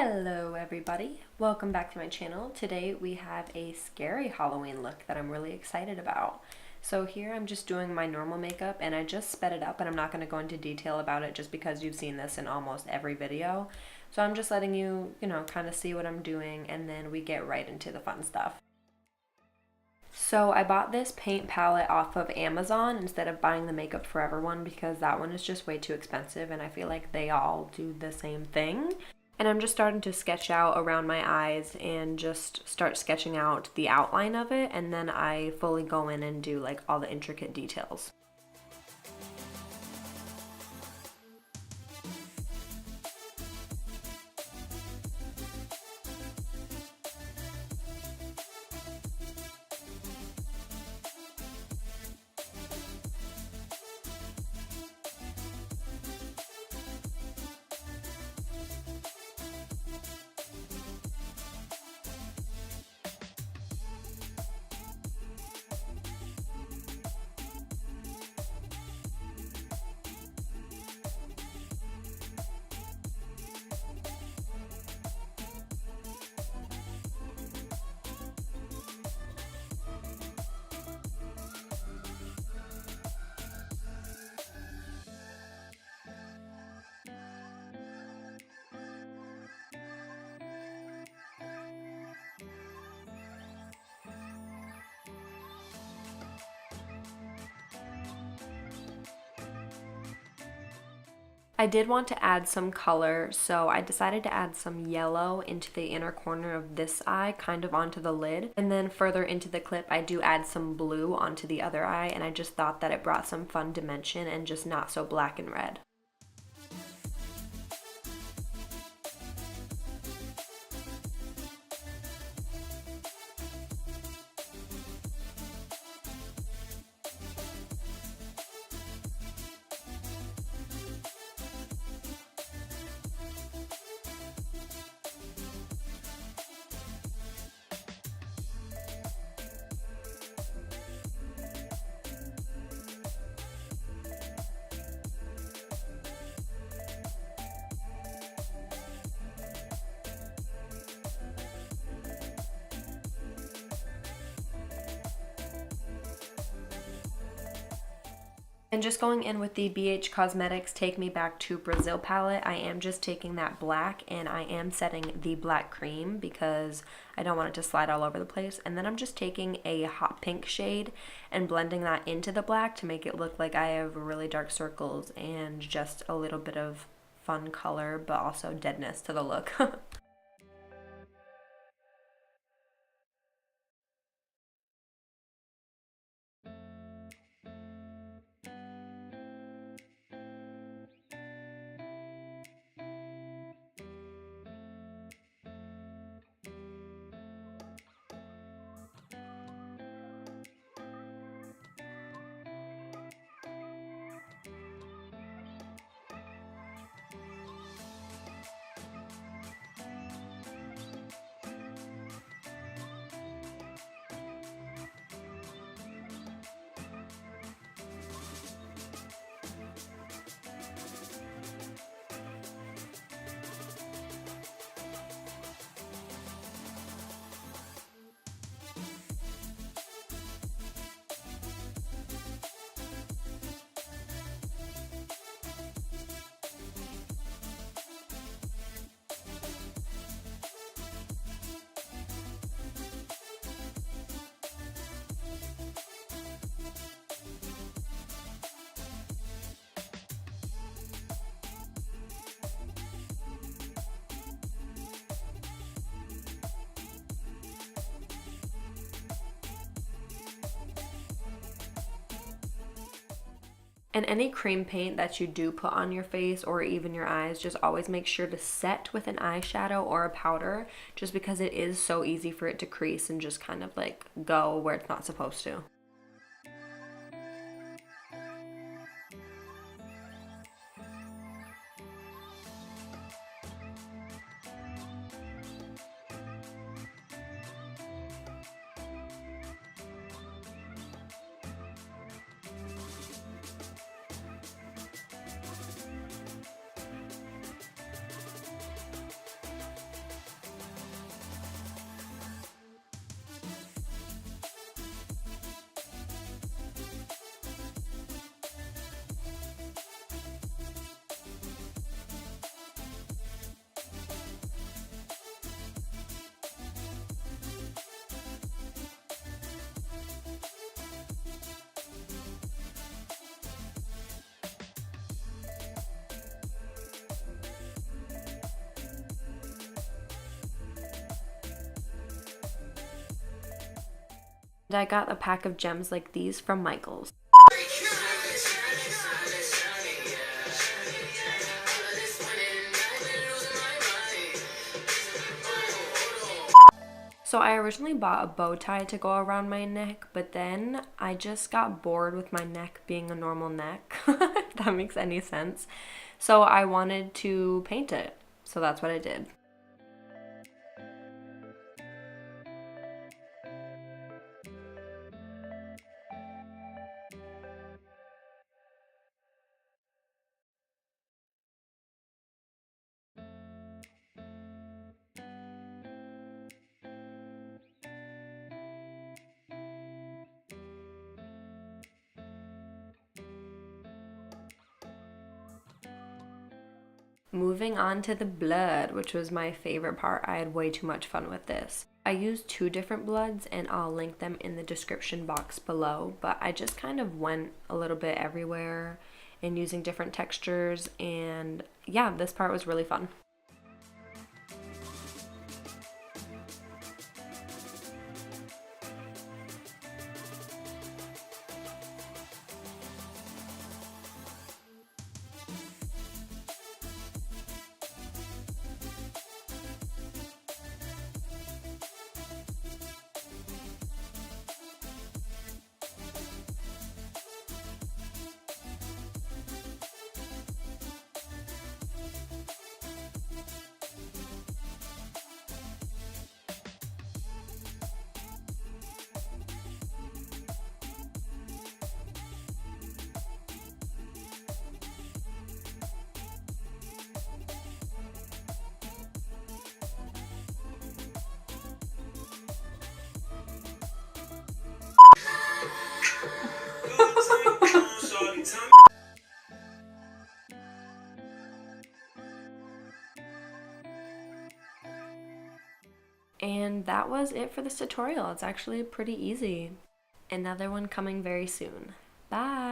Hello everybody, welcome back to my channel. Today we have a scary Halloween look that I'm really excited about. So here I'm just doing my normal makeup and I just sped it up, and I'm not going to go into detail about it just because you've seen this in almost every video. So I'm just letting you, kind of see what I'm doing, and then we get right into the fun stuff. So I bought this paint palette off of Amazon instead of buying the Makeup Forever one because that one is just way too expensive and I feel like they all do the same thing. And I'm just starting to sketch out around my eyes and just start sketching out the outline of it, and then I fully go in and do like all the intricate details. I did want to add some color, so I decided to add some yellow into the inner corner of this eye, kind of onto the lid. And then further into the clip, I do add some blue onto the other eye, and I just thought that it brought some fun dimension and just not so black and red. And just going in with the BH Cosmetics Take Me Back to Brazil palette, I am just taking that black and I am setting the black cream because I don't want it to slide all over the place. And then I'm just taking a hot pink shade and blending that into the black to make it look like I have really dark circles and just a little bit of fun color, but also deadness to the look. And any cream paint that you do put on your face or even your eyes, just always make sure to set with an eyeshadow or a powder, just because it is so easy for it to crease and just kind of like go where it's not supposed to. I got a pack of gems like these from Michaels. So I originally bought a bow tie to go around my neck, but then I just got bored with my neck being a normal neck, if that makes any sense. So I wanted to paint it. So that's what I did. Moving on to the blood, which was my favorite part. I had way too much fun with this. I used 2 different bloods and I'll link them in the description box below, but I just kind of went a little bit everywhere and using different textures, and yeah, this part was really fun. And that was it for this tutorial. It's actually pretty easy. Another one coming very soon. Bye!